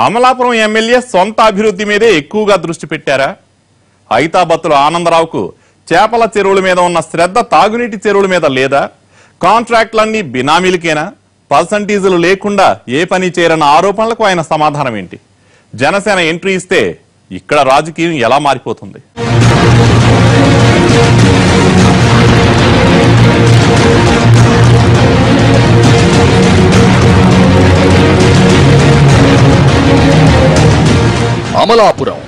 Amalapuram MLA సొంత అభివృద్ధి మీదే ఎక్కువగా దృష్టి పెట్టారా? ఐతాబత్తుల ఆనందరావుకు చేపల చెరువుల మీద ఉన్న శ్రద్ధ తాగునీటి చెరువుల మీద లేదా? కాంట్రాక్టులన్నీ బినామీలకేనా? పర్సంటేజీలు లేకుండా ఏ పని చేయరన్న ఆరోపణలకు ఆయన సమాధానం ఏంటి? జనసేన ఎంట్రీ ఇస్తే ఇక్కడ రాజకీయం ఎలా మారిపోతుంది? అమలాపురం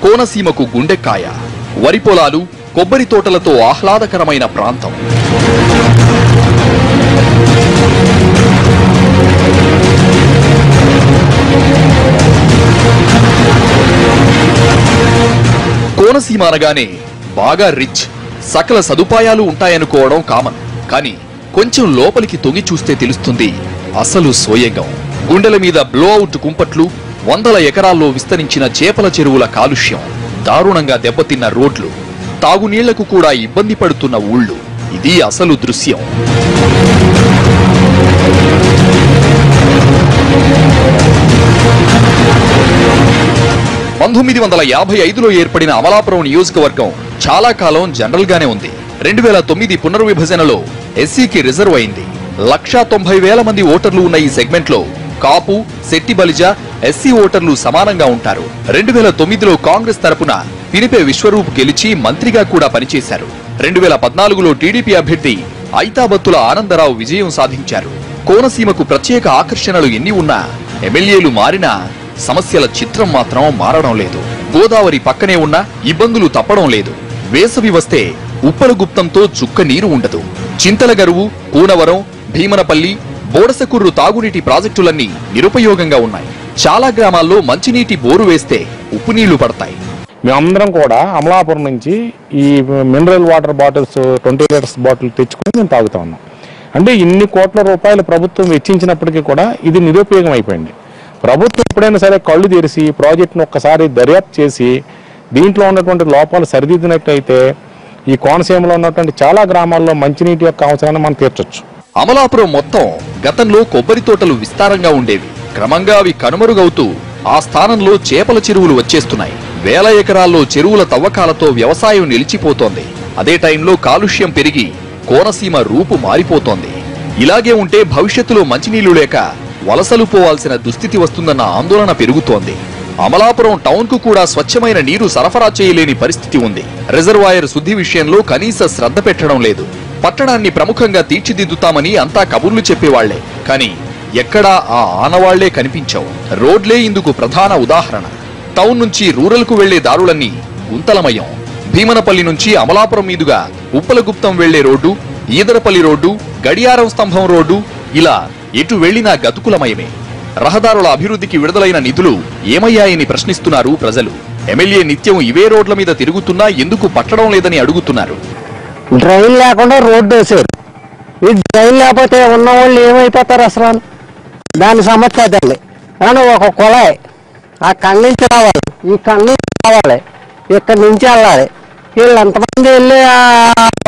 కోనసీమకు గుండెకాయ, వరి పొలాలు, కొబ్బరి తోటలతో ఆహ్లాదకరమైన ప్రాంతం. కోనసీమ అనగానే బాగా రిచ్, సకల సదుపాయాలు ఉంటాయనుకోవడం కామన్. కానీ కొంచెం లోపలికి తొంగి చూస్తే తెలుస్తుంది అసలు సోయగం. గుండెల మీద బ్లోఅవుట్ కుంపట్లు, వందల ఎకరాల్లో విస్తరించిన చేపల చెరువుల కాలుష్యం, దారుణంగా దెబ్బతిన్న రోడ్లు, తాగునీళ్లకు కూడా ఇబ్బంది పడుతున్న ఊళ్ళు. ఇది అసలు దృశ్యం. పంతొమ్మిది 1955లో ఏర్పడిన అమలాపురం నియోజకవర్గం చాలా కాలం జనరల్ గానే ఉంది. 2009 పునర్విభజనలో ఎస్సీకి రిజర్వ్ అయింది. 1,90,000 మంది ఓటర్లు ఉన్న ఈ సెగ్మెంట్ లో కాపు, శెట్టి బలిజ, ఎస్సీ ఓటర్లు సమానంగా ఉంటారు. 2009లో కాంగ్రెస్ తరపున పినిపే విశ్వరూప్ గెలిచి మంత్రిగా కూడా పనిచేశారు. 2014లో టీడీపీ అభ్యర్థి ఐతాబత్తుల ఆనందరావు విజయం సాధించారు. కోనసీమకు ప్రత్యేక ఆకర్షణలు ఎన్ని ఉన్నా, ఎమ్మెల్యేలు మారినా సమస్యల చిత్రం మాత్రం మారడం లేదు. గోదావరి పక్కనే ఉన్నా ఇబ్బందులు తప్పడం లేదు. వేసవి వస్తే ఉప్పలగుప్తంతో చుక్క నీరు ఉండదు. చింతలగరువు, కూనవరం, భీమనపల్లి, బోడసకుర్రు తాగునీటి ప్రాజెక్టులన్నీ నిరుపయోగంగా ఉన్నాయి. చాలా గ్రామాల్లో మంచినీటి బోరు వేస్తే ఉప్పు నీళ్లు పడతాయి. మేమందరం కూడా అమలాపురం నుంచి ఈ mineral water bottles 20 litres bottle తెచ్చుకుని మేము తాగుతా ఉన్నాం. అంటే ఇన్ని కోట్ల రూపాయలు ప్రభుత్వం వెచ్చించినప్పటికీ కూడా ఇది నిరుపయోగం అయిపోయింది. ప్రభుత్వం ఎప్పుడైనా సరే కళ్ళు తెరిచి ప్రాజెక్టును ఒక్కసారి దర్యాప్తు చేసి దీంట్లో ఉన్నటువంటి లోపాలు సరిదిద్దినట్లయితే ఈ కోనసీమలో ఉన్నటువంటి చాలా గ్రామాల్లో మంచినీటి యొక్క అవసరాన్ని మనం తీర్చొచ్చు. అమలాపురం మొత్తం గతంలో కొబ్బరి తోటలు విస్తారంగా ఉండేవి. క్రమంగా అవి కనుమరుగవుతూ ఆ స్థానంలో చేపల చెరువులు వచ్చేస్తున్నాయి. వేల ఎకరాల్లో చెరువుల తవ్వకాలతో వ్యవసాయం నిలిచిపోతోంది. అదే టైంలో కాలుష్యం పెరిగి కోనసీమ రూపు మారిపోతోంది. ఇలాగే ఉంటే భవిష్యత్తులో మంచినీళ్లు లేక వలసలు పోవాల్సిన దుస్థితి వస్తుందన్న ఆందోళన పెరుగుతోంది. అమలాపురం టౌన్ కు కూడా స్వచ్ఛమైన నీరు సరఫరా చేయలేని పరిస్థితి ఉంది. రిజర్వాయర్ శుద్ధి విషయంలో కనీస శ్రద్ధ పెట్టడం లేదు. పట్టణాన్ని ప్రముఖంగా తీర్చిదిద్దుతామని అంతా కబుర్లు చెప్పేవాళ్లే, కానీ ఎక్కడా ఆ ఆనవాళ్లే కనిపించవు. రోడ్లే ఇందుకు ప్రధాన ఉదాహరణ. టౌన్ నుంచి రూరల్ కు వెళ్లే దారులన్నీ గుంతలమయం. భీమనపల్లి నుంచి అమలాపురం మీదుగా ఉప్పలగుప్తం వెళ్లే రోడ్డు, ఈదరపల్లి రోడ్డు, గడియారం స్తంభం రోడ్డు, ఇలా ఎటు వెళ్లినా గతుకులమయమే. రహదారుల అభివృద్ధికి విడుదలైన నిధులు ఏమయ్యాయని ప్రశ్నిస్తున్నారు ప్రజలు. ఎమ్మెల్యే నిత్యం ఇవే రోడ్ల మీద తిరుగుతున్నా ఎందుకు పట్టడం లేదని అడుగుతున్నారు. డ్రైన్ లేకుండా రోడ్డు వేసారు. ఈ డ్రైన్ లేకపోతే ఉన్న వాళ్ళు ఏమైపోతారు అసలు? దాని సమస్య అదండి. కానీ ఒక కుళాయి అక్కడి నుంచి రావాలి, ఈ కన్ను రావాలి, ఇక్కడి నుంచి వెళ్ళాలి. వీళ్ళు ఎంతమంది వెళ్ళి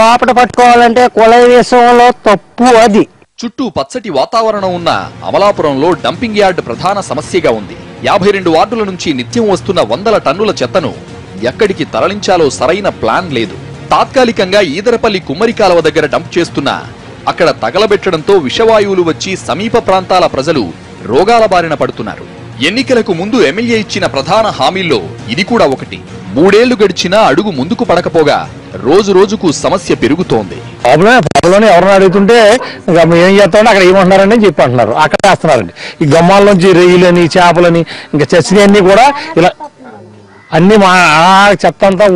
లోపల పట్టుకోవాలంటే కుళాయి విషయంలో తప్పు అది. చుట్టూ పచ్చటి వాతావరణం ఉన్న అమలాపురంలో డంపింగ్ యార్డ్ ప్రధాన సమస్యగా ఉంది. 52 వార్డుల నుంచి నిత్యం వస్తున్న 100 టన్నుల చెత్తను ఎక్కడికి తరలించాలో సరైన ప్లాన్ లేదు. తాత్కాలికంగా ఈదరపల్లి కుమ్మరి కాలువ దగ్గర డంప్ చేస్తున్నా అక్కడ తగలబెట్టడంతో విషవాయువులు వచ్చి సమీప ప్రాంతాల ప్రజలు రోగాల బారిన పడుతున్నారు. ఎన్నికలకు ముందు ఎమ్మెల్యే ఇచ్చిన ప్రధాన హామీల్లో ఇది కూడా ఒకటి. 3 ఏళ్లు గడిచినా అడుగు ముందుకు పడకపోగా రోజు రోజుకు సమస్య పెరుగుతోంది. ఎవరైనా అడుగుతుంటే ఏం చేస్తామంటే అక్కడ ఏమంటున్నారని చెప్పి అంటున్నారు. అక్కడ వేస్తున్నారండి ఈ గమ్మాల నుంచి రొయ్యలని, చేపలని, ఇంకా చచ్చినవన్నీ కూడా ఇలా అన్ని చెత్త అంతా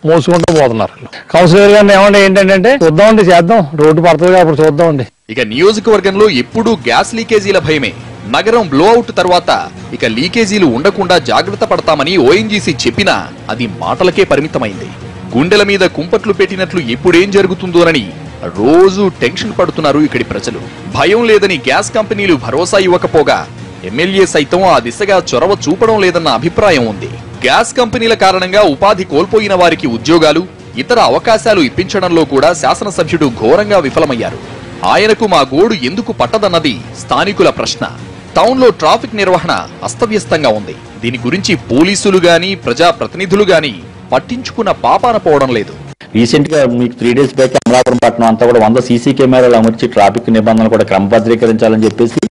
మోసుకుంటూ పోతున్నారు. కౌన్సిలర్ గారిని ఏమంటే ఏంటంటే చూద్దామండి, చేద్దాం, రోడ్డు పడుతుంది అప్పుడు చూద్దామండి. ఇక నియోజకవర్గంలో ఎప్పుడూ గ్యాస్ లీకేజీల భయమే. నగరం బ్లోఅవుట్ తర్వాత ఇక లీకేజీలు ఉండకుండా జాగ్రత్త పడతామని ఓఎన్జీసీ చెప్పినా అది మాటలకే పరిమితమైంది. గుండెల మీద కుంపట్లు పెట్టినట్లు ఎప్పుడేం జరుగుతుందోనని రోజు టెన్షన్ పడుతున్నారు ఇక్కడి ప్రజలు. భయం లేదని గ్యాస్ కంపెనీలు భరోసా ఇవ్వకపోగా ఎమ్మెల్యే సైతం ఆ దిశగా చొరవ చూపడం లేదన్న అభిప్రాయం ఉంది. గ్యాస్ కంపెనీల కారణంగా ఉపాధి కోల్పోయిన వారికి ఉద్యోగాలు, ఇతర అవకాశాలు ఇప్పించడంలో కూడా శాసనసభ్యుడు ఘోరంగా విఫలమయ్యారు. ఆయనకు మా గోడు ఎందుకు పట్టదన్నది స్థానికుల ప్రశ్న. టౌన్లో ట్రాఫిక్ నిర్వహణ అస్తవ్యస్తంగా ఉంది. దీని గురించి పోలీసులు గాని ప్రజా ప్రతినిధులు గాని పట్టించుకున్న పాపాన పోవడం లేదు. రీసెంట్ గా మీకు 3 days బ్యాక్ అమలాపురం పట్టణం అంతా కూడా 100 సీసీ కెమెరాలు అమర్చి ట్రాఫిక్ నిబంధనలు కూడా క్రమబద్ధీకరించాలని చెప్పేసి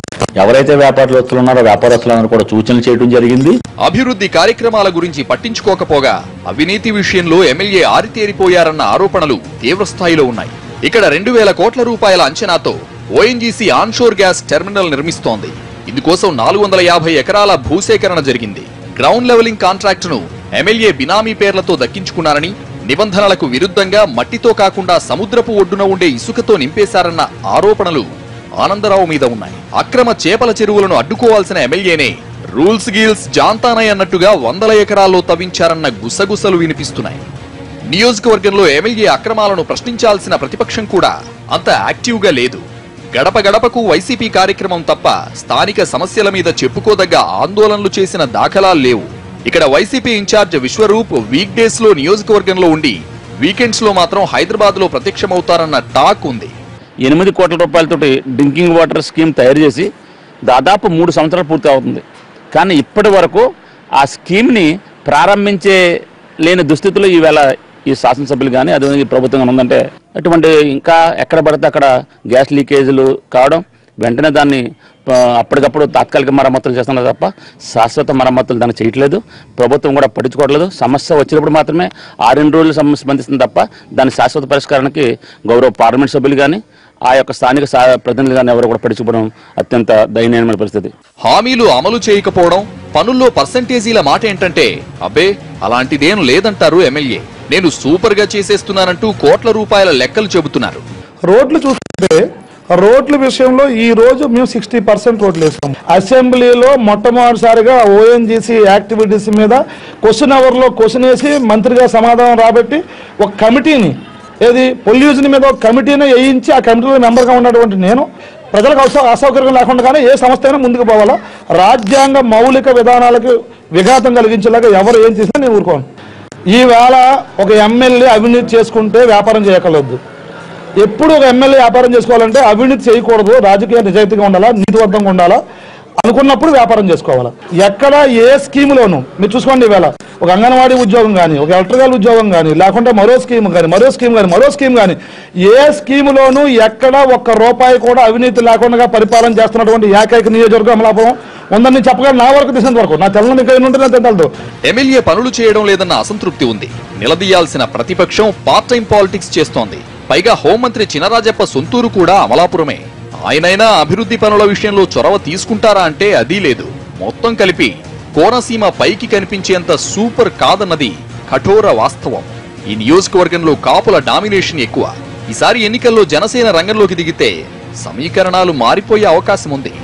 ఎవరైతే వ్యాపారస్తులు ఉన్నారో వ్యాపారస్తులందరూ కూడా సూచనలు చేయడం జరిగింది. అభివృద్ధి కార్యక్రమాల గురించి పట్టించుకోకపోగా అవినీతి విషయంలో ఎమ్మెల్యే ఆరితేరిపోయారన్న ఆరోపణలు తీవ్రస్థాయిలో ఉన్నాయి. ఇక్కడ 2000 కోట్ల రూపాయల అంచనాతో ఓఎన్జీసీ ఆన్షోర్ గ్యాస్ టెర్మినల్ నిర్మిస్తోంది. ఇందుకోసం 450 ఎకరాల భూసేకరణ జరిగింది. గ్రౌండ్ లెవెలింగ్ కాంట్రాక్టును ఎమ్మెల్యే బినామీ పేర్లతో దక్కించుకున్నారని, నిబంధనలకు విరుద్ధంగా మట్టితో కాకుండా సముద్రపు ఒడ్డున ఉండే ఇసుకతో నింపేశారన్న ఆరోపణలు ఆనందరావు మీద ఉన్నాయి. అక్రమ చేపల చెరువులను అడ్డుకోవాల్సిన ఎమ్మెల్యేనే రూల్స్ గీల్స్ జాంతానయ్ అన్నట్టుగా 100 ఎకరాల్లో తవ్వించారన్న గుసగుసలు వినిపిస్తున్నాయి. నియోజకవర్గంలో ఎమ్మెల్యే అక్రమాలను ప్రశ్నించాల్సిన ప్రతిపక్షం కూడా అంత యాక్టివ్గా లేదు. గడప గడపకు వైసీపీ కార్యక్రమం తప్ప స్థానిక సమస్యల మీద చెప్పుకోదగ్గ ఆందోళనలు చేసిన దాఖలాలు లేవు. ఇక్కడ YCP incharge Vishwaroop weekdays లో నియోజకవర్గంలో ఉండి వీకెండ్స్ లో మాత్రం హైదరాబాద్ లో ప్రత్యక్షమవుతారన్న టాక్ ఉంది. 8 కోట్ల రూపాయలతోటి డ్రింకింగ్ వాటర్ స్కీమ్ తయారు చేసి దాదాపు 3 సంవత్సరాలు పూర్తి అవుతుంది. కానీ ఇప్పటి వరకు ఆ స్కీమ్ని ప్రారంభించే లేని దుస్థితిలో ఈవేళ ఈ శాసనసభ్యులు కానీ అదే ప్రభుత్వం ఉందంటే అటువంటి ఇంకా ఎక్కడ పడితే అక్కడ గ్యాస్ లీకేజీలు కావడం, వెంటనే దాన్ని అప్పటికప్పుడు తాత్కాలిక మరమ్మతులు చేస్తున్నారు తప్ప శాశ్వత మరమ్మతులు దాన్ని చేయట్లేదు. ప్రభుత్వం కూడా పట్టించుకోవట్లేదు. సమస్య వచ్చినప్పుడు మాత్రమే 6 రోజులు స్పందిస్తుంది తప్ప దాని శాశ్వత పరిష్కారానికి గౌరవ పార్లమెంట్ సభ్యులు కానీ ఆ యొక్క స్థానిక ప్రతినిధులు కానీ ఎవరు కూడా పట్టించుకోవడం అత్యంత దయనీయమైన పరిస్థితి. హామీలు అమలు చేయకపోవడం, పనుల్లో పర్సంటేజీల మాట ఏంటంటే అబ్బే అలాంటిదేం లేదంటారు ఎమ్మెల్యే. నేను సూపర్ గా చేసేస్తున్నానంటూ కోట్ల రూపాయల లెక్కలు చెబుతున్నారు. రోడ్లు చూస్తే రోడ్ల విషయంలో ఈ రోజు మేము 60% రోడ్లు వేస్తాం. అసెంబ్లీలో మొట్టమొదటిసారిగా ఓఎన్జీసీ యాక్టివిటీస్ మీద క్వశ్చన్ అవర్ లో క్వశ్చన్ వేసి మంత్రిగా సమాధానం రాబట్టి ఒక కమిటీని పొల్యూషన్ మీద ఒక కమిటీని వేయించి ఆ కమిటీలో మెంబర్గా ఉన్నటువంటి నేను ప్రజలకు అసౌకర్యం లేకుండా ఏ సంస్థ అయినా ముందుకు పోవాలా, రాజ్యాంగ మౌలిక విధానాలకు విఘాతం కలిగించేలాగా ఎవరు ఏం చేసినా నేను ఊరుకోను. ఈవేళ ఒక ఎమ్మెల్యే అవినీతి చేసుకుంటే వ్యాపారం చేయగలదు. ఎప్పుడు ఒక ఎమ్మెల్యే వ్యాపారం చేసుకోవాలంటే అవినీతి చేయకూడదు, రాజకీయ నిజాయితీగా ఉండాలా, నీతిబద్ధంగా ఉండాలా అనుకున్నప్పుడు వ్యాపారం చేసుకోవాలా. ఎక్కడ ఏ స్కీములోనూ మీరు చూసుకోండి, ఈవేళ ఒక అంగన్వాడీ ఉద్యోగం కానీ, ఒక ఎలక్ట్రికల్ ఉద్యోగం కానీ, లేకుంటే మరో స్కీమ్ కానీ ఏ స్కీములోనూ ఎక్కడ ఒక్క రూపాయి కూడా అవినీతి లేకుండా పరిపాలన చేస్తున్నటువంటి ఏకైక నియోజకవర్గం అమలాపురం ఉందని చెప్పగలను. నా వరకు తెలిసినంత వరకు నా తెల్లని తెలదు. ఎమ్మెల్యే పనులు చేయడం లేదన్న అసంతృప్తి ఉంది. నిలదీయాల్సిన ప్రతిపక్షం పార్ట్ టైం పాలిటిక్స్ చేస్తోంది. పైగా హోంమంత్రి చినరాజప్ప సొంతూరు కూడా అమలాపురమే. ఆయనైనా అభివృద్ధి పనుల విషయంలో చొరవ తీసుకుంటారా అంటే అదీ లేదు. మొత్తం కలిపి కోనసీమ పైకి కనిపించేంత సూపర్ కాదన్నది కఠోర వాస్తవం. ఈ నియోజకవర్గంలో కాపుల డామినేషన్ ఎక్కువ. ఈసారి ఎన్నికల్లో జనసేన రంగంలోకి దిగితే సమీకరణాలు మారిపోయే అవకాశం ఉంది.